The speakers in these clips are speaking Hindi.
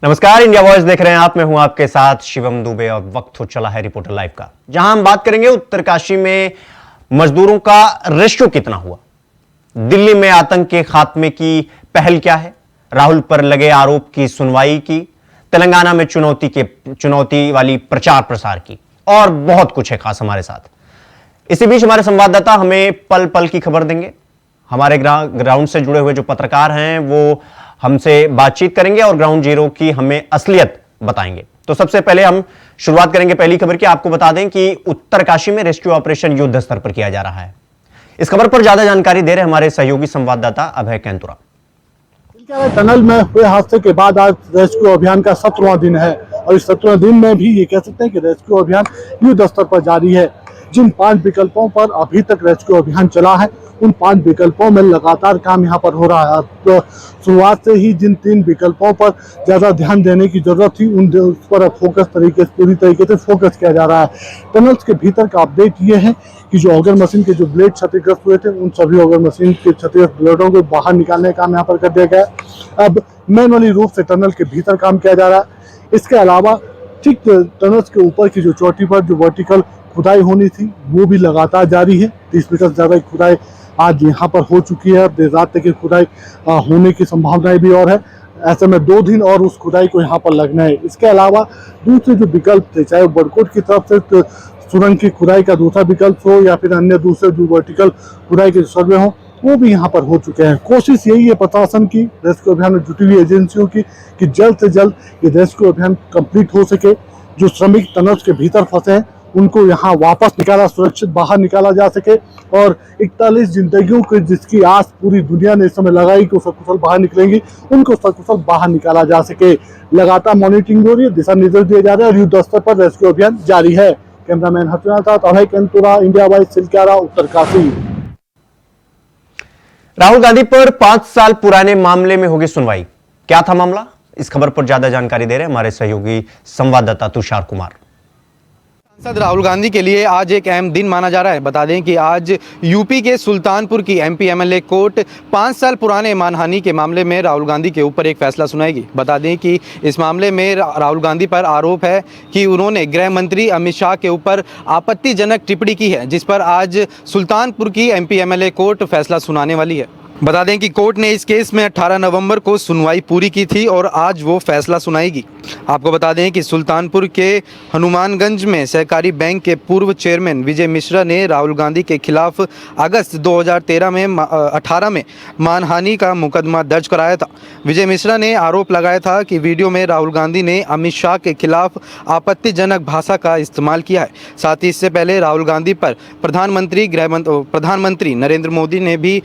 नमस्कार, इंडिया वॉइस देख रहे हैं आप। मैं हूं आपके साथ शिवम दुबे और वक्त हो चला है रिपोर्टर लाइव का, जहां हम बात करेंगे उत्तरकाशी में मजदूरों का रेशियो कितना हुआ, दिल्ली में आतंक के खात्मे की पहल क्या है, राहुल पर लगे आरोप की सुनवाई की, तेलंगाना में चुनौती वाली प्रचार प्रसार की, और बहुत कुछ है खास हमारे साथ। इसी बीच हमारे संवाददाता हमें पल पल की खबर देंगे। हमारे ग्राउंड से जुड़े हुए जो पत्रकार हैं वो हमसे बातचीत करेंगे और ग्राउंड जीरो की हमें असलियत बताएंगे। तो सबसे पहले हम शुरुआत करेंगे पहली खबर की। आपको बता दें कि उत्तरकाशी में रेस्क्यू ऑपरेशन युद्ध स्तर पर किया जा रहा है। इस खबर पर ज्यादा जानकारी दे रहे हमारे सहयोगी संवाददाता अभय कैंतुरा। टनल में हुए हादसे के बाद आज रेस्क्यू अभियान का 17वां दिन है और इस 17वें दिन में भी ये कह सकते हैं कि रेस्क्यू अभियान युद्ध स्तर पर जारी है। जिन 5 विकल्पों पर अभी तक रेस्क्यू अभियान चला है, उन 5 विकल्पों में लगातार काम यहाँ पर हो रहा है। तो शुरुआत से ही जिन 3 विकल्पों पर ज्यादा ध्यान देने की जरूरत थी, उन पर पूरी तरीके से फोकस किया जा रहा है। टनल्स के भीतर का अपडेट ये है कि जो ऑगर मशीन के जो ब्लेड क्षतिग्रस्त हुए थे, उन सभी ऑगर मशीन के क्षतिग्रस्त ब्लेडों को बाहर निकालने का काम यहाँ पर कर दिया गया है। अब मैनुअली रूप से टनल के भीतर काम किया जा रहा है। इसके अलावा ठीक टनल्स के ऊपर की जो चोटी पर जो वर्टिकल खुदाई होनी थी, वो भी लगातार जारी है। 30 मीटर से ज्यादा खुदाई आज यहाँ पर हो चुकी है। देर रात तक की खुदाई होने की संभावनाएं भी और है। ऐसे में 2 दिन और उस खुदाई को यहाँ पर लगना है। इसके अलावा दूसरे जो विकल्प थे, चाहे बड़कोट की तरफ से सुरंग की खुदाई का दूसरा विकल्प हो या फिर अन्य दूसरे जो वर्टिकल खुदाई के सर्वे हो, वो भी यहाँ पर हो चुके हैं। कोशिश यही है प्रशासन की, रेस्क्यू अभियान में जुटी हुई एजेंसियों की, कि जल्द से जल्द ये रेस्क्यू अभियान कंप्लीट हो सके। जो श्रमिक टनल्स के भीतर फंसे हैं, उनको यहाँ वापस निकाला, सुरक्षित बाहर निकाला जा सके और 41 जिंदगियों की जिसकी आस पूरी दुनिया ने इस समय लगाई कि सकुशल बाहर निकलेंगी, उनको सकुशल बाहर निकाला जा सके। लगातार मॉनिटरिंग हो रही है, दिशा निर्देश दिए जा रहे हैं और युद्ध स्तर पर रेस्क्यू अभियान जारी है। कैमरामैन हसन के साथ अभय कैंतुरा, इंडिया वॉइस, सिलक्यारा, उत्तरकाशी। राहुल गांधी पर 5 साल पुराने मामले में होगी सुनवाई। क्या था मामला? इस खबर पर ज्यादा जानकारी दे रहे हैं हमारे सहयोगी संवाददाता तुषार कुमार। सांसद राहुल गांधी के लिए आज एक अहम दिन माना जा रहा है। बता दें कि आज यूपी के सुल्तानपुर की एमपी एमएलए कोर्ट 5 साल पुराने मानहानि के मामले में राहुल गांधी के ऊपर एक फैसला सुनाएगी। बता दें कि इस मामले में राहुल गांधी पर आरोप है कि उन्होंने गृह मंत्री अमित शाह के ऊपर आपत्तिजनक टिप्पणी की है, जिस पर आज सुल्तानपुर की एमपी एमएलए कोर्ट फैसला सुनाने वाली है। बता दें कि कोर्ट ने इस केस में 18 नवंबर को सुनवाई पूरी की थी और आज वो फैसला सुनाएगी। आपको बता दें कि सुल्तानपुर के हनुमानगंज में सहकारी बैंक के पूर्व चेयरमैन विजय मिश्रा ने राहुल गांधी के खिलाफ अगस्त 2018 में मानहानि का मुकदमा दर्ज कराया था। विजय मिश्रा ने आरोप लगाया था कि वीडियो में राहुल गांधी ने अमित शाह के खिलाफ आपत्तिजनक भाषा का इस्तेमाल किया है। साथ ही इससे पहले राहुल गांधी पर प्रधानमंत्री नरेंद्र मोदी ने भी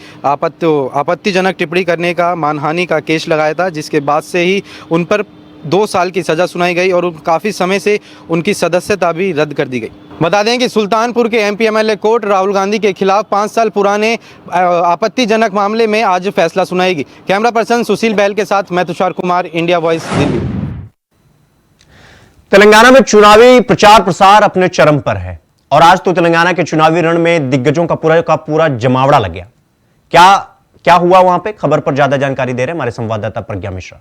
आपत्तिजनक टिप्पणी करने का मानहानि का केस लगाया था, जिसके बाद से ही उन पर 2 साल की सज़ा सुनाई गई और काफ़ी समय से उनकी सदस्यता भी रद्द कर दी गई। बता दें कि सुल्तानपुर के MP MLA court Rahul Gandhi के खिलाफ 5 साल पुराने आपत्तिजनक मामले में आज फैसला सुनाएगी। कैमरा पर्सन सुशील बैल के साथ मैं तुषार कुमार, इंडिया वॉइस, दिल्ली। तेलंगाना में चुनावी प्रचार प्रसार अपने चरम पर है और आज तो तेलंगाना के चुनावी रण में दिग्गजों का पूरा जमावड़ा लग गया। क्या हुआ वहां पे? खबर पर ज्यादा जानकारी दे रहे हैं हमारे संवाददाता प्रज्ञा मिश्रा।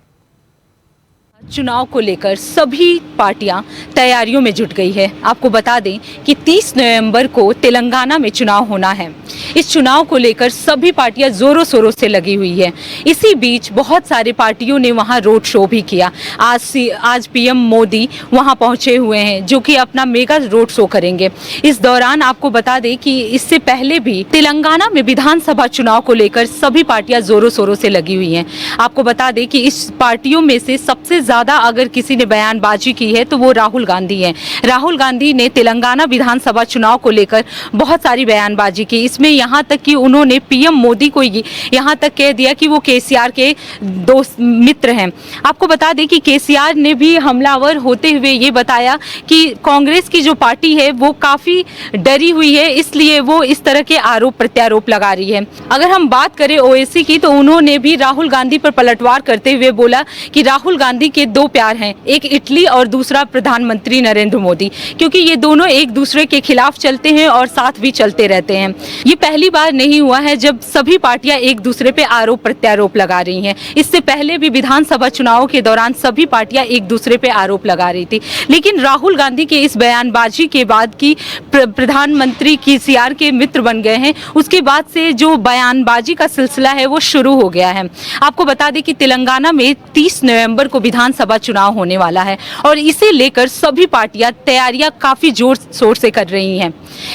चुनाव को लेकर सभी पार्टियां तैयारियों में जुट गई है। आपको बता दें कि 30 नवंबर को तेलंगाना में चुनाव होना है। इस चुनाव को लेकर सभी पार्टियां जोरों शोरों से लगी हुई है। इसी बीच बहुत सारी पार्टियों ने वहां रोड शो भी किया। आज पीएम मोदी वहां पहुंचे हुए हैं, जो कि अपना मेगा रोड शो करेंगे। इस दौरान आपको बता दें कि इससे पहले भी तेलंगाना में विधानसभा चुनाव को लेकर सभी पार्टियां जोरों शोरों से लगी हुई हैं। आपको बता दें कि इस पार्टियों में से सबसे ज्यादा अगर किसी ने बयानबाजी की है तो वो राहुल गांधी हैं। राहुल गांधी ने तेलंगाना विधानसभा चुनाव को लेकर बहुत सारी बयानबाजी की। इसमें यहाँ तक कि उन्होंने पीएम मोदी को यहाँ तक कह दिया कि वो केसीआर के दोस्त मित्र हैं। आपको बता दें कि केसीआर ने भी हमलावर होते हुए ये बताया कि कांग्रेस की जो पार्टी है वो काफ़ी डरी हुई है, इसलिए वो इस तरह के आरोप प्रत्यारोप लगा रही है। अगर हम बात करें ओवैसी की, तो उन्होंने भी राहुल गांधी पर पलटवार करते हुए बोला कि राहुल गांधी के दो प्यार हैं, एक इटली और दूसरा प्रधानमंत्री नरेंद्र मोदी, क्योंकि ये दोनों एक दूसरे के खिलाफ चलते हैं और साथ भी चलते रहते हैं। ये पहली बार नहीं हुआ है जब सभी पार्टियां एक दूसरे पे आरोप प्रत्यारोप लगा रही हैं। इससे पहले भी विधानसभा चुनावों के दौरान सभी पार्टियां एक दूसरे पे आरोप लगा रही थी, लेकिन राहुल गांधी के इस बयानबाजी के बाद की प्रधानमंत्री केसीआर के मित्र बन गए हैं, उसके बाद से जो बयानबाजी का सिलसिला है वो शुरू हो गया है। आपको बता दें कि तेलंगाना में 30 नवंबर को विधानसभा चुनाव होने वाला है और इसे लेकर सभी पार्टियां तैयारियां काफी जोर शोर से कर रही हैं।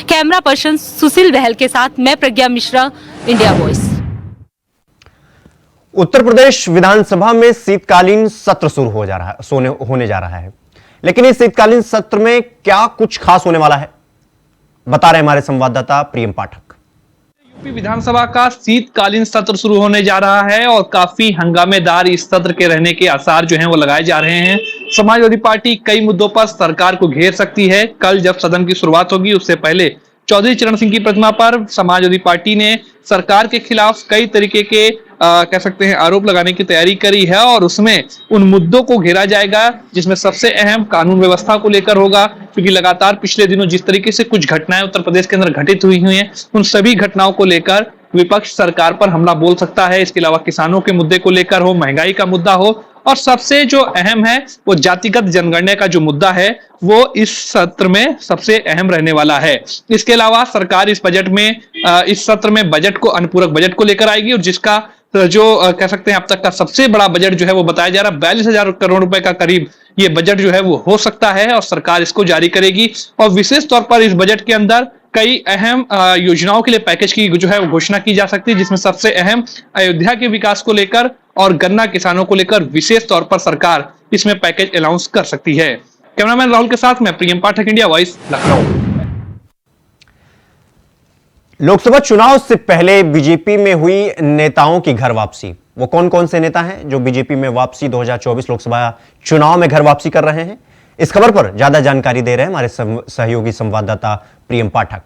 कैमरा पर्सन सुशील बहल के साथ मैं प्रज्ञा मिश्रा, इंडिया वॉइस। उत्तर प्रदेश विधानसभा में शीतकालीन सत्र शुरू होने जा रहा है, लेकिन इस शीतकालीन सत्र में क्या कुछ खास होने वाला है, बता रहे हमारे संवाददाता प्रियम पाठक। यूपी विधानसभा का शीतकालीन सत्र शुरू होने जा रहा है और काफी हंगामेदार इस सत्र के रहने के आसार जो हैं वो लगाए जा रहे हैं। समाजवादी पार्टी कई मुद्दों पर सरकार को घेर सकती है। कल जब सदन की शुरुआत होगी उससे पहले चौधरी चरण सिंह की प्रतिमा पर समाजवादी पार्टी ने सरकार के खिलाफ कई तरीके के कह सकते हैं आरोप लगाने की तैयारी करी है और उसमें उन मुद्दों को घेरा जाएगा जिसमें सबसे अहम कानून व्यवस्था को लेकर होगा, क्योंकि लगातार पिछले दिनों जिस तरीके से कुछ घटनाएं उत्तर प्रदेश के अंदर घटित हुई हैं उन सभी घटनाओं को लेकर विपक्ष सरकार पर हमला बोल सकता है। इसके अलावा किसानों के मुद्दे को लेकर हो, महंगाई का मुद्दा हो और सबसे जो अहम है वो जातिगत जनगणना का जो मुद्दा है वो इस सत्र में सबसे अहम रहने वाला है। इसके अलावा सरकार इस बजट में इस सत्र में बजट को अनुपूरक बजट को लेकर आएगी और जिसका जो कह सकते हैं अब तक का सबसे बड़ा बजट जो है वो बताया जा रहा है 42,000 करोड़ रुपए का करीब ये बजट जो है वो हो सकता है और सरकार इसको जारी करेगी। और विशेष तौर पर इस बजट के अंदर कई अहम योजनाओं के लिए पैकेज की जो है वो घोषणा की जा सकती है, जिसमें सबसे अहम अयोध्या के विकास को लेकर और गन्ना किसानों को लेकर विशेष तौर पर सरकार इसमें पैकेज अनाउंस कर सकती है। कैमरामैन राहुल के साथ मैं प्रियम पाठक, इंडिया वॉइस, लखनऊ। लोकसभा चुनाव से पहले बीजेपी में हुई नेताओं की घर वापसी, वो कौन कौन से नेता हैं जो बीजेपी में वापसी 2024 लोकसभा चुनाव में घर वापसी कर रहे हैं, इस खबर पर ज्यादा जानकारी दे रहे हैं हमारे सहयोगी संवाददाता प्रियम पाठक।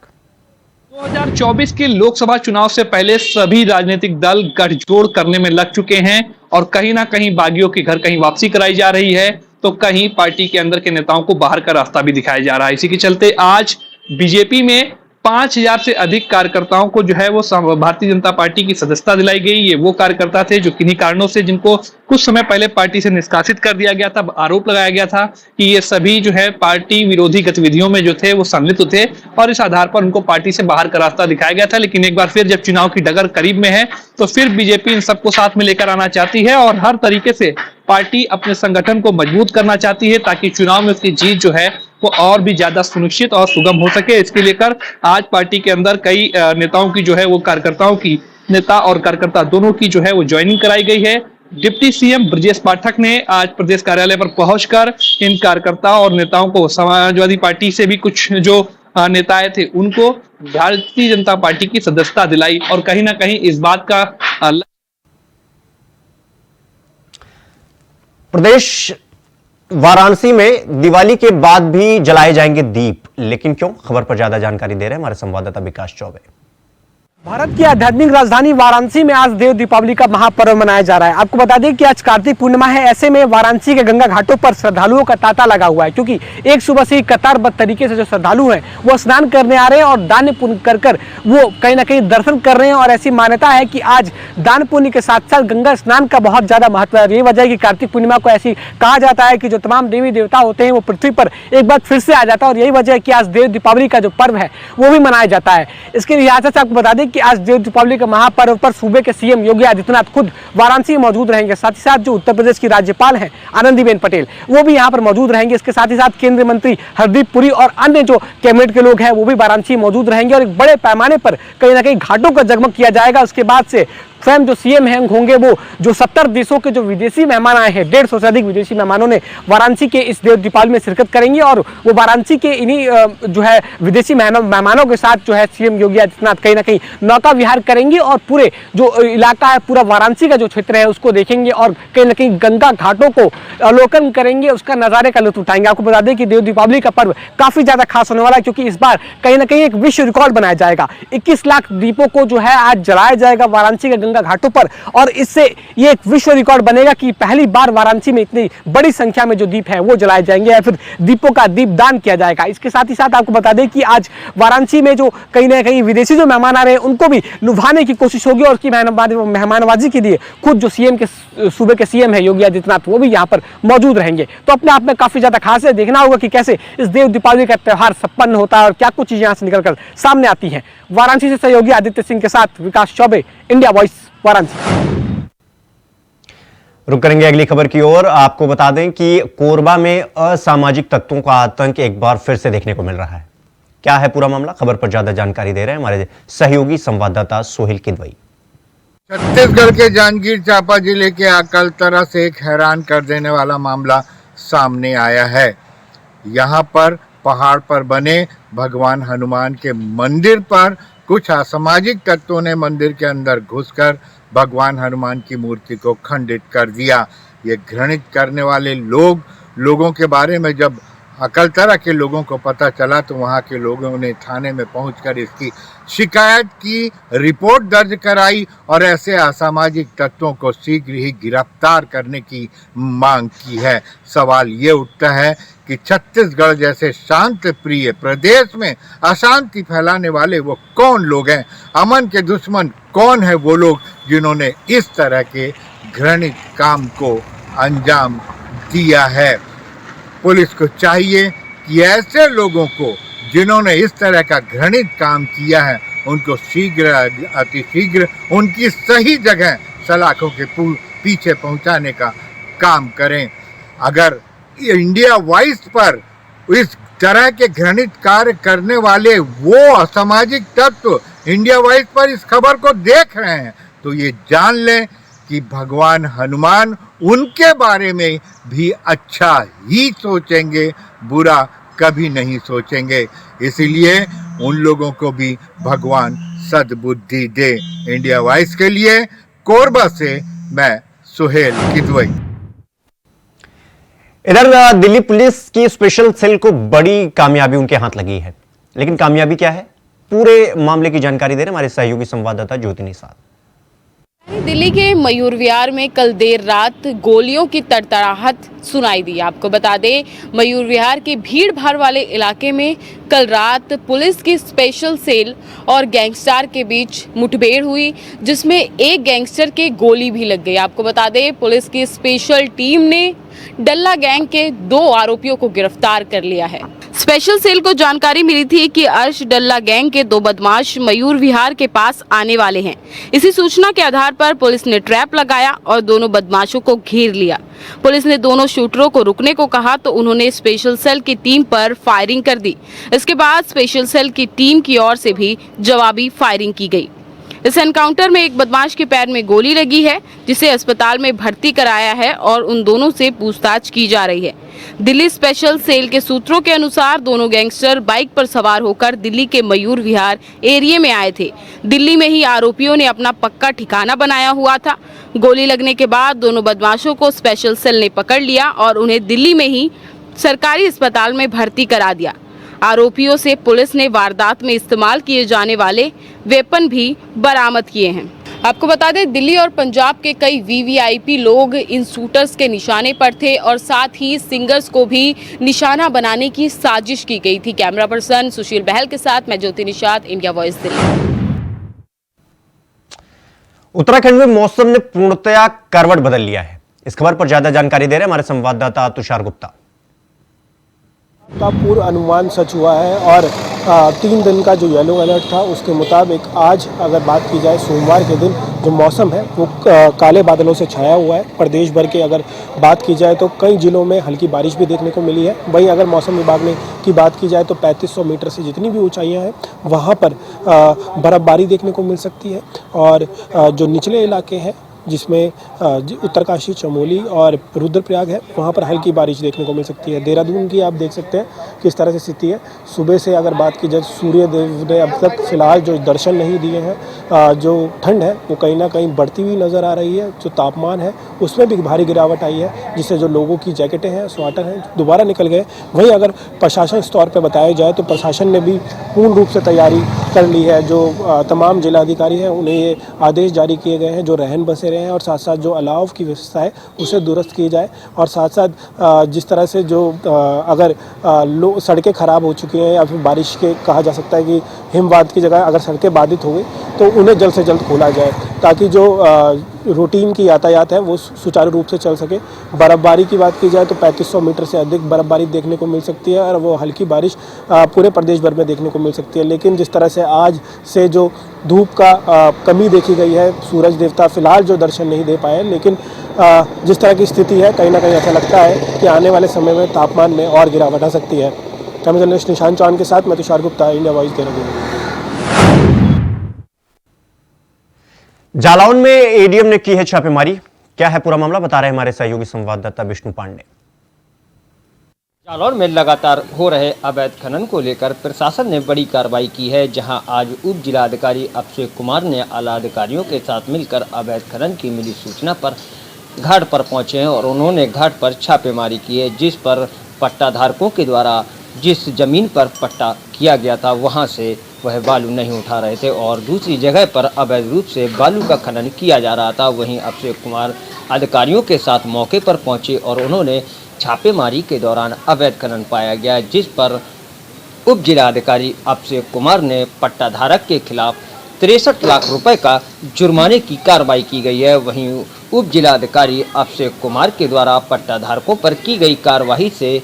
2024 के लोकसभा चुनाव से पहले सभी राजनीतिक दल गठजोड़ करने में लग चुके हैं और कहीं ना कहीं बागियों के घर कहीं वापसी कराई जा रही है तो कहीं पार्टी के अंदर के नेताओं को बाहर का रास्ता भी दिखाया जा रहा है। इसी के चलते आज बीजेपी में 5,000 से अधिक कार्यकर्ताओं को जो है वो भारतीय जनता पार्टी की सदस्यता दिलाई गई। ये वो कार्यकर्ता थे जो किन्हीं कारणों से जिनको कुछ समय पहले पार्टी से निष्कासित कर दिया गया था, आरोप लगाया गया था कि ये सभी जो है पार्टी विरोधी गतिविधियों में जो थे वो सम्मिलित थे और इस आधार पर उनको पार्टी से बाहर का रास्ता दिखाया गया था। लेकिन एक बार फिर जब चुनाव की डगर करीब में है तो फिर बीजेपी इन सबको साथ में लेकर आना चाहती है और हर तरीके से पार्टी अपने संगठन को मजबूत करना चाहती है ताकि चुनाव में उसकी जीत जो है वो और भी ज्यादा सुनिश्चित और सुगम हो सके। इसके लेकर आज पार्टी के अंदर कई नेताओं की जो है वो कार्यकर्ताओं की, नेता और कार्यकर्ता दोनों की जो है वो ज्वाइनिंग कराई गई है। डिप्टी सीएम ब्रजेश पाठक ने आज प्रदेश कार्यालय पर पहुंचकर इन कार्यकर्ताओं और नेताओं को समाजवादी पार्टी से भी कुछ जो नेताएं थे उनको भारतीय जनता पार्टी की सदस्यता दिलाई और कहीं ना कहीं इस बात का प्रदेश वाराणसी में दिवाली के बाद भी जलाए जाएंगे दीप, लेकिन क्यों? खबर पर ज्यादा जानकारी दे रहे हैं हमारे संवाददाता विकास चौबे। भारत की आध्यात्मिक राजधानी वाराणसी में आज देव दीपावली का महापर्व मनाया जा रहा है। आपको बता दें कि आज कार्तिक पूर्णिमा है, ऐसे में वाराणसी के गंगा घाटों पर श्रद्धालुओं का तांता लगा हुआ है, क्योंकि एक सुबह से ही कतारबद्ध तरीके से जो श्रद्धालु हैं वो स्नान करने आ रहे हैं और दान पुण्य कर कर वो कहीं ना कहीं दर्शन कर रहे हैं। और ऐसी मान्यता है कि आज दान पुण्य के साथ साथ गंगा स्नान का बहुत ज्यादा महत्व है। यही वजह है कि कार्तिक पूर्णिमा को ऐसी कहा जाता है कि जो तमाम देवी देवता होते हैं वो पृथ्वी पर एक बार फिर से आ जाता है और यही वजह है कि आज देव दीपावली का जो पर्व है वो भी मनाया जाता है। इसके लिहाज से आपको बता दें कि आज देव दीपावली के महापर्व पर सूबे के सीएम योगी आदित्यनाथ खुद वाराणसी में मौजूद रहेंगे। साथ ही साथ जो उत्तर प्रदेश की राज्यपाल हैं आनंदीबेन पटेल वो भी यहां पर मौजूद रहेंगे। इसके साथ ही साथ केंद्रीय मंत्री हरदीप पुरी और अन्य जो कैबिनेट के लोग हैं वो भी वाराणसी में मौजूद रहेंगे और एक बड़े पैमाने पर कहीं ना कहीं घाटों का जगमग किया जाएगा। उसके बाद से स्वयं जो सीएम हैं होंगे वो जो 70 देशों के जो विदेशी मेहमान आए हैं, 150 से अधिक विदेशी मेहमानों ने वाराणसी के इस देव दीपावली में शिरकत करेंगे और वो वाराणसी के इन्हीं जो है विदेशी मेहमानों के साथ जो है सीएम योगी आदित्यनाथ कहीं ना कहीं नौका विहार करेंगे और पूरे जो इलाका है, पूरा वाराणसी का जो क्षेत्र है उसको देखेंगे और कहीं ना कहीं गंगा घाटों को अवलोकन करेंगे, उसका नज़ारे का लुत्फ उठाएंगे। आपको बता दें कि देव दीपावली का पर्व काफी ज्यादा खास होने वाला है, क्योंकि इस बार कहीं ना कहीं एक विश्व रिकॉर्ड बनाया जाएगा। 21 लाख दीपों को जो है आज जलाया जाएगा वाराणसी के गंगा घाटों पर, और इससे ये एक विश्व रिकॉर्ड बनेगा कि पहली बार वाराणसी में इतनी बड़ी संख्या में जो दीप है वो जलाए जाएंगे या फिर दीपों का दीपदान किया जाएगा। इसके साथ ही साथ आपको बता दें कि आज वाराणसी में जो कहीं ना कहीं विदेशी जो मेहमान आ रहे हैं उनको भी लुभाने की कोशिश होगी, और उसकी मेहमानबाजी के लिए खुद जो सीएम के सूबे के सीएम है योगी आदित्यनाथ वो भी यहाँ पर मौजूद रहेंगे। तो अपने आप में काफी ज्यादा खास है, देखना होगा कि कैसे इस देव दीपावली का त्यौहार संपन्न होता है और क्या कुछ चीजें यहाँ से निकलकर सामने आती हैं। वाराणसी से सहयोगी आदित्य सिंह के साथ विकास चौबे, इंडिया वॉइस, वाराणसी। रुक करेंगे अगली खबर की ओर। आपको बता दें कि कोरबा में असामाजिक तत्वों का आतंक एक बार फिर से देखने को मिल रहा है। क्या है पूरा मामला, खबर पर ज्यादा जानकारी दे रहे हैं हमारे सहयोगी संवाददाता सोहेल किदवई। छत्तीसगढ़ के जांजगीर चांपा जिले के अकलतरा से एक हैरान कर देने वाला मामला सामने आया है। यहाँ पर पहाड़ पर बने भगवान हनुमान के मंदिर पर कुछ असामाजिक तत्वों ने मंदिर के अंदर घुसकर भगवान हनुमान की मूर्ति को खंडित कर दिया। ये घृणित करने वाले लोगों के बारे में जब अकलतरा के लोगों को पता चला तो वहाँ के लोगों ने थाने में पहुंचकर इसकी शिकायत की, रिपोर्ट दर्ज कराई और ऐसे असामाजिक तत्वों को शीघ्र ही गिरफ्तार करने की मांग की है। सवाल ये उठता है कि छत्तीसगढ़ जैसे शांत प्रिय प्रदेश में अशांति फैलाने वाले वो कौन लोग हैं? अमन के दुश्मन कौन है वो लोग जिन्होंने इस तरह के घृणित काम को अंजाम दिया है? पुलिस को चाहिए कि ऐसे लोगों को जिन्होंने इस तरह का घृणित काम किया है उनको शीघ्र अतिशीघ्र उनकी सही जगह सलाखों के पीछे पहुंचाने का काम करें। अगर इंडिया वॉइस पर इस तरह के घृणित कार्य करने वाले वो असामाजिक तत्व इंडिया वॉइस पर इस खबर को देख रहे हैं तो ये जान लें कि भगवान हनुमान उनके बारे में भी अच्छा ही सोचेंगे, बुरा कभी नहीं सोचेंगे। इसीलिए उन लोगों को भी भगवान सद्बुद्धि दे। इंडिया वॉइस के लिए कोरबा से मैं सोहेल किदवई। इधर दिल्ली पुलिस की स्पेशल सेल को बड़ी कामयाबी उनके हाथ लगी है, लेकिन कामयाबी क्या है, पूरे मामले की जानकारी दे रहे हमारे सहयोगी संवाददाता ज्योति निषाद। दिल्ली के मयूर विहार में कल देर रात गोलियों की तड़तड़ाहट सुनाई दी। आपको बता दें, मयूर विहार के भीड़ भाड़ वाले इलाके में कल रात पुलिस की स्पेशल सेल और गैंगस्टर के बीच मुठभेड़ हुई, जिसमें एक गैंगस्टर के गोली भी लग गई। आपको बता दें, पुलिस की स्पेशल टीम ने डल्ला गैंग के 2 आरोपियों को गिरफ्तार कर लिया है। स्पेशल सेल को जानकारी मिली थी कि अर्श डल्ला गैंग के 2 बदमाश मयूर विहार के पास आने वाले हैं। इसी सूचना के आधार पर पुलिस ने ट्रैप लगाया और दोनों बदमाशों को घेर लिया। पुलिस ने दोनों शूटरों को रुकने को कहा तो उन्होंने स्पेशल सेल की टीम पर फायरिंग कर दी। इसके बाद स्पेशल सेल की टीम की ओर से भी जवाबी फायरिंग की गई। इस एनकाउंटर में एक बदमाश के पैर में गोली लगी है, जिसे अस्पताल में भर्ती कराया है और उन दोनों से पूछताछ की जा रही है। दिल्ली स्पेशल सेल के सूत्रों के अनुसार दोनों गैंगस्टर बाइक पर सवार होकर दिल्ली के मयूर विहार एरिया में आए थे। दिल्ली में ही आरोपियों ने अपना पक्का ठिकाना बनाया हुआ था। गोली लगने के बाद दोनों बदमाशों को स्पेशल सेल ने पकड़ लिया और उन्हें दिल्ली में ही सरकारी अस्पताल में भर्ती करा दिया। आरोपियों से पुलिस ने वारदात में इस्तेमाल किए जाने वाले वेपन भी बरामद किए हैं। आपको बता दें, दिल्ली और पंजाब के कई वीवीआईपी लोग इन शूटर्स के निशाने पर थे और साथ ही सिंगर्स को भी निशाना बनाने की साजिश की गई थी। कैमरा पर्सन सुशील बहल के साथ मैं ज्योति निषाद, इंडिया वॉइस दिल्ली। उत्तराखंड में मौसम ने पूर्णतया करवट बदल लिया है। इस खबर पर ज्यादा जानकारी दे रहे हैं हमारे संवाददाता तुषार गुप्ता। का पूर्व अनुमान सच हुआ है और 3 दिन का जो येलो अलर्ट था उसके मुताबिक आज अगर बात की जाए सोमवार के दिन जो मौसम है वो काले बादलों से छाया हुआ है। प्रदेश भर के अगर बात की जाए तो कई जिलों में हल्की बारिश भी देखने को मिली है। वहीं अगर मौसम विभाग ने की बात की जाए तो 3500 मीटर से जितनी भी ऊंचाइयां हैं वहां पर बर्फबारी देखने को मिल सकती है और जो निचले इलाके हैं जिसमें उत्तरकाशी, चमोली और रुद्रप्रयाग है वहाँ पर हल्की बारिश देखने को मिल सकती है। देहरादून की आप देख सकते हैं किस तरह से स्थिति है। सुबह से अगर बात की जाए सूर्य देव ने अब तक फिलहाल जो दर्शन नहीं दिए हैं जो ठंड है वो कहीं ना कहीं बढ़ती हुई नज़र आ रही है। जो तापमान है उसमें भी भारी गिरावट आई है, जिससे जो लोगों की जैकेटें हैं, स्वेटर हैं, दोबारा निकल गए। वहीं अगर प्रशासन स्तर पर बताया जाए तो प्रशासन ने भी पूर्ण रूप से तैयारी कर ली है। जो तमाम जिलाधिकारी हैं उन्हें ये आदेश जारी किए गए हैं जो रहन बसे रहे हैं और साथ साथ जो अलाव की व्यवस्था है उसे दुरुस्त की जाए। और साथ साथ जिस तरह से जो अगर सड़कें ख़राब हो चुकी हैं या फिर बारिश के कहा जा सकता है कि हिमवाद की जगह अगर सड़कें बाधित हो गई तो उन्हें जल्द से जल्द खोला जाए, ताकि जो रूटीन की यातायात है वो सुचारू रूप से चल सके। बर्फ़बारी की बात की जाए तो 3500 मीटर से अधिक बर्फ़बारी देखने को मिल सकती है और वो हल्की बारिश पूरे प्रदेश भर में देखने को मिल सकती है। लेकिन जिस तरह से आज से जो धूप का कमी देखी गई है, सूरज देवता फिलहाल जो दर्शन नहीं दे पाए, लेकिन जिस तरह की स्थिति है कहीं ना कहीं ऐसा लगता है कि आने वाले समय में तापमान में और गिरावट आ सकती है। कैमरा जर्नलिस्ट निशांत चौहान के साथ मैं तुषार गुप्ता, इंडिया वॉइस देहरादून। जालौन में एडीएम ने की है छापेमारी, क्या है पूरा मामला, बता रहे हमारे सहयोगी संवाददाता विष्णु पांडे। जालौन में लगातार हो रहे अवैध खनन को लेकर प्रशासन ने बड़ी कार्रवाई की है, जहां आज उप जिलाधिकारी अभिषेक कुमार ने आला अधिकारियों के साथ मिलकर अवैध खनन की मिली सूचना पर घाट पर पहुंचे हैं और उन्होंने घाट पर छापेमारी की है, जिस पर पट्टा धारकों के द्वारा जिस जमीन पर पट्टा किया गया था वहां से वह बालू नहीं उठा रहे थे और दूसरी जगह पर अवैध रूप से बालू का खनन किया जा रहा था। वहीं अभिषेक कुमार अधिकारियों के साथ मौके पर पहुंचे और उन्होंने छापेमारी के दौरान अवैध खनन पाया गया, जिस पर उप जिलाधिकारी अभिषेक कुमार ने पट्टा धारक के खिलाफ 63 लाख रुपए का जुर्माने की कार्रवाई की गई है। वहीं उप जिलाधिकारी अभिषेक कुमार के द्वारा पट्टा धारकों पर की गई कार्रवाई से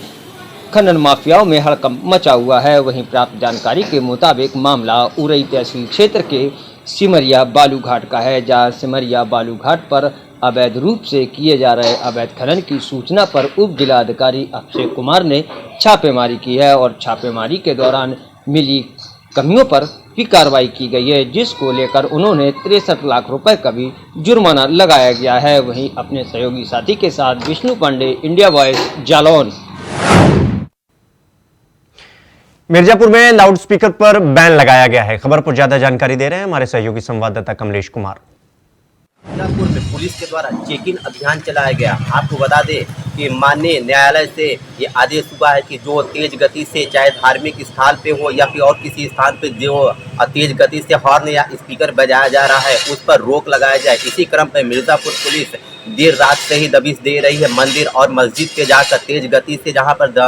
खनन माफियाओं में हड़कंप मचा हुआ है। वहीं प्राप्त जानकारी के मुताबिक मामला उरई तहसील क्षेत्र के सिमरिया बालू घाट का है, जहां सिमरिया बालू घाट पर अवैध रूप से किए जा रहे अवैध खनन की सूचना पर उप जिलाधिकारी अभिषेक कुमार ने छापेमारी की है और छापेमारी के दौरान मिली कमियों पर भी कार्रवाई की गई है, जिसको लेकर उन्होंने 63 लाख रुपए का भी जुर्माना लगाया गया है। वहीं अपने सहयोगी साथी के साथ विष्णु पांडे, इंडिया वॉइस, जालौन। मिर्जापुर में लाउडस्पीकर पर बैन लगाया गया है, खबर पर ज्यादा जानकारी दे रहे हैं हमारे सहयोगी संवाददाता कमलेश कुमार। मिर्जापुर में पुलिस के द्वारा चेकिंग अभियान चलाया गया। आपको बता दें कि माननीय न्यायालय से ये आदेश हुआ है कि जो तेज गति से चाहे धार्मिक स्थान पे हो या फिर और किसी स्थान पे जो तेज गति से हॉर्न या स्पीकर बजाया जा रहा है उस पर रोक लगाया जाए। इसी क्रम में मिर्जापुर पुलिस देर रात से ही दबिश दे रही है। मंदिर और मस्जिद पे जाकर तेज गति से जहाँ पर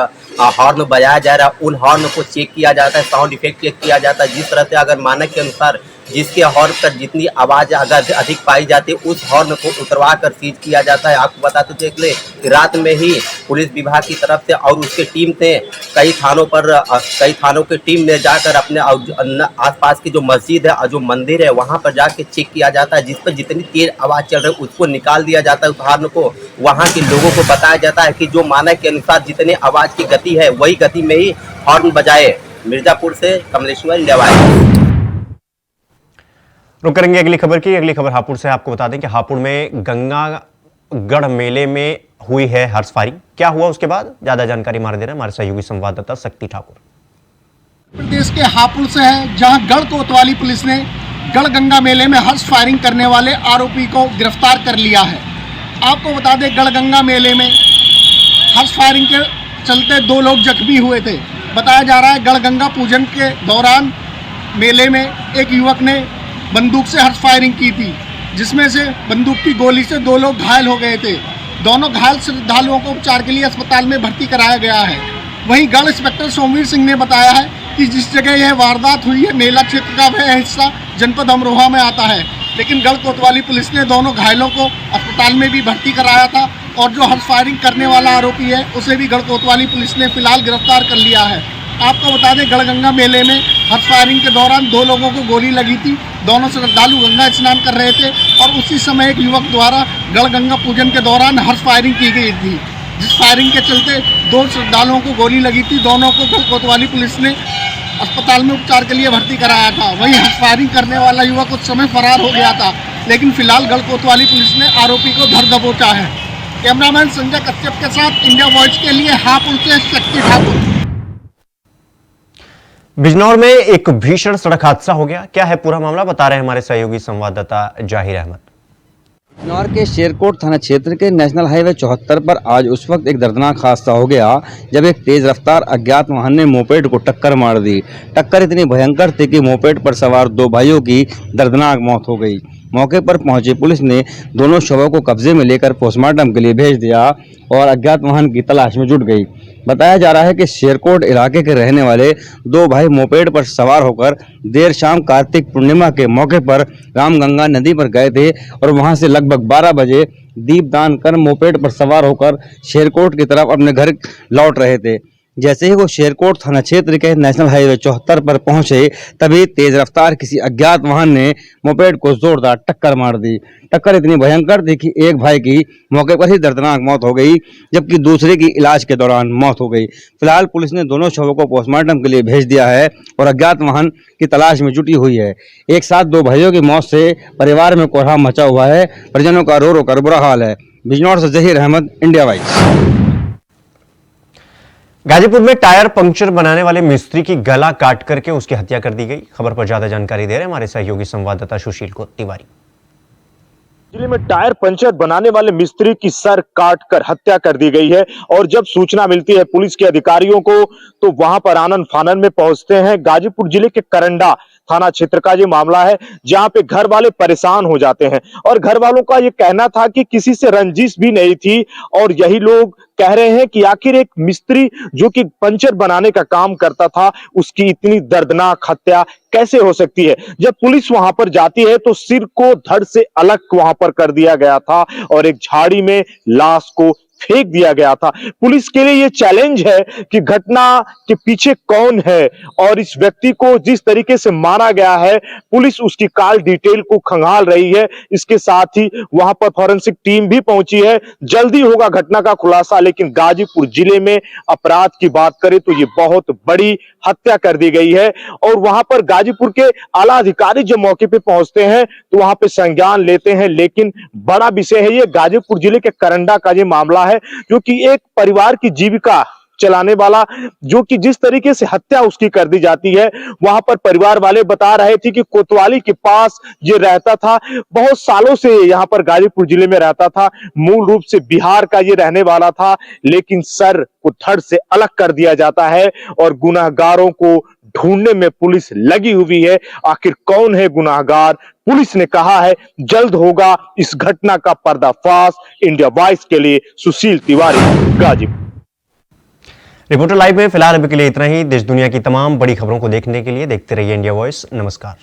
हॉर्न बजाया जा रहा है उन हॉर्न को चेक किया जाता है, साउंड इफेक्ट चेक किया जाता है। जिस तरह से अगर मानक के अनुसार जिसके हॉर्न पर जितनी आवाज़ अगर अधिक पाई जाती है उस हॉर्न को उतरवा कर सीज किया जाता है। आपको बताते थे कि रात में ही पुलिस विभाग की तरफ से और उसके टीम से कई थानों की टीम ने जाकर अपने आसपास की जो मस्जिद है और जो मंदिर है वहां पर जाके चेक किया जाता है। जिस पर जितनी तेज आवाज़ चल रही है उसको निकाल दिया जाता है, उस हॉर्न को वहाँ के लोगों को बताया जाता है कि जो मानक के अनुसार जितने आवाज़ की गति है वही गति में ही हॉर्न बजाए। मिर्जापुर से कमलेश्वर, इंडिया वॉइस। रुक करेंगे अगली खबर की। अगली खबर हापुड़ से। आपको बता दें कि हापुड़ में गंगागढ़ मेले में हुई है हर्ष फायरिंग, क्या हुआ उसके बाद ज्यादा जानकारी हमारे दे रहे हैं हमारे सहयोगी संवाददाता शक्ति ठाकुर। प्रदेश के हापुड़ से है, जहां गढ़ कोतवाली पुलिस ने गढ़ गंगा मेले में हर्ष फायरिंग करने वाले आरोपी को गिरफ्तार कर लिया है। आपको बता दें गढ़ गंगा मेले में हर्ष फायरिंग के चलते 2 लोग जख्मी हुए थे। बताया जा रहा है गढ़ गंगा पूजन के दौरान मेले में एक युवक ने बंदूक से हर्ष फायरिंग की थी, जिसमें से बंदूक की गोली से 2 लोग घायल हो गए थे। दोनों घायल श्रद्धालुओं को उपचार के लिए अस्पताल में भर्ती कराया गया है। वहीं गढ़ इंस्पेक्टर सोमवीर सिंह ने बताया है कि जिस जगह यह वारदात हुई है मेला क्षेत्र का वह हिस्सा जनपद अमरोहा में आता है, लेकिन गढ़ कोतवाली पुलिस ने दोनों घायलों को अस्पताल में भी भर्ती कराया था और जो हर्ष फायरिंग करने वाला आरोपी है उसे भी गढ़ कोतवाली पुलिस ने फिलहाल गिरफ्तार कर लिया है। आपको बता दें गढ़ गंगा मेले में हर्ष फायरिंग के दौरान 2 लोगों को गोली लगी थी। दोनों श्रद्धालु गंगा स्नान कर रहे थे और उसी समय एक युवक द्वारा गढ़ गंगा पूजन के दौरान हर्ष फायरिंग की गई थी, जिस फायरिंग के चलते 2 श्रद्धालुओं को गोली लगी थी। दोनों को गढ़ कोतवाली पुलिस ने अस्पताल में उपचार के लिए भर्ती कराया था। वहीं हर्ष फायरिंग करने वाला युवक उस समय फरार हो गया था, लेकिन फिलहाल गढ़ कोतवाली पुलिस ने आरोपी को धर दबोचा है। कैमरामैन संजय कश्यप के साथ इंडिया वॉइस के लिए हापुड़ से शक्ति ठाकुर। बिजनौर में एक भीषण सड़क हादसा हो गया। क्या है पूरा मामला, बता रहे हैं हमारे सहयोगी संवाददाता जाहिर अहमद। बिजनौर के शेरकोट थाना क्षेत्र के नेशनल हाईवे 74 पर आज उस वक्त एक दर्दनाक हादसा हो गया जब एक तेज रफ्तार अज्ञात वाहन ने मोपेड को टक्कर मार दी। टक्कर इतनी भयंकर थी कि मोपेड पर सवार दो भाइयों की दर्दनाक मौत हो गई। मौके पर पहुंची पुलिस ने दोनों शवों को कब्जे में लेकर पोस्टमार्टम के लिए भेज दिया और अज्ञात वाहन की तलाश में जुट गई। बताया जा रहा है कि शेरकोट इलाके के रहने वाले दो भाई मोपेड पर सवार होकर देर शाम कार्तिक पूर्णिमा के मौके पर रामगंगा नदी पर गए थे और वहां से लगभग 12 बजे दीपदान कर मोपेड पर सवार होकर शेरकोट की तरफ अपने घर लौट रहे थे। जैसे ही वो शेरकोट थाना क्षेत्र के नेशनल हाईवे 74 पर पहुंचे तभी तेज रफ्तार किसी अज्ञात वाहन ने मोपेड को जोरदार टक्कर मार दी। टक्कर इतनी भयंकर थी कि एक भाई की मौके पर ही दर्दनाक मौत हो गई जबकि दूसरे की इलाज के दौरान मौत हो गई। फिलहाल पुलिस ने दोनों शवों को पोस्टमार्टम के लिए भेज दिया है और अज्ञात वाहन की तलाश में जुटी हुई है। एक साथ दो भाइयों की मौत से परिवार में कोहराम मचा हुआ है। परिजनों का रो रो कर बुरा हाल है। बिजनौर से जहीर अहमद, इंडिया वाइज। गाजीपुर में टायर पंक्चर बनाने वाले मिस्त्री की गला काट करके उसकी हत्या कर दी गई। खबर पर ज्यादा जानकारी दे रहे हैं हमारे सहयोगी संवाददाता सुशील तिवारी। जिले में टायर पंचर बनाने वाले मिस्त्री की सर काट कर हत्या कर दी गई है और जब सूचना मिलती है पुलिस के अधिकारियों को तो वहां पर आनन फानन में पहुंचते हैं। गाजीपुर जिले के करंडा थाना क्षेत्र का ये मामला है जहां पे घर वाले परेशान हो जाते हैं और घर वालों का ये कहना था कि किसी से रंजिश भी नहीं थी और यही लोग कह रहे हैं कि आखिर एक मिस्त्री जो कि पंचर बनाने का काम करता था उसकी इतनी दर्दनाक हत्या कैसे हो सकती है। जब पुलिस वहां पर जाती है तो सिर को धड़ से अलग वहां पर कर दिया गया था और एक झाड़ी में लाश को फेंक दिया गया था। पुलिस के लिए यह चैलेंज है कि घटना के पीछे कौन है और इस व्यक्ति को जिस तरीके से मारा गया है पुलिस उसकी कॉल डिटेल को खंगाल रही है। इसके साथ ही वहां पर फॉरेंसिक टीम भी पहुंची है। जल्दी होगा घटना का खुलासा, लेकिन गाजीपुर जिले में अपराध की बात करें तो ये बहुत बड़ी हत्या कर दी गई है और वहां पर गाजीपुर के आला अधिकारी जब मौके पे पहुंचते हैं तो वहां पे संज्ञान लेते हैं। लेकिन बड़ा विषय है ये गाजीपुर जिले के करंडा का ये मामला है जो कि एक परिवार की जीविका चलाने वाला जो कि जिस तरीके से हत्या उसकी कर दी जाती है। वहां पर परिवार वाले बता रहे थे कि कोतवाली के पास ये रहता था, बहुत सालों से यहाँ पर गाजीपुर जिले में रहता था, मूल रूप से बिहार का ये रहने वाला था, लेकिन सर को धड़ से अलग कर दिया जाता है और गुनाहगारों को ढूंढने में पुलिस लगी हुई है। आखिर कौन है गुनाहगार, पुलिस ने कहा है जल्द होगा इस घटना का पर्दाफाश। इंडिया वॉइस के लिए सुशील तिवारी, गाजीपुर। रिपोर्टर लाइव में फिलहाल अभी के लिए इतना ही। देश दुनिया की तमाम बड़ी खबरों को देखने के लिए देखते रहिए इंडिया वॉइस। नमस्कार।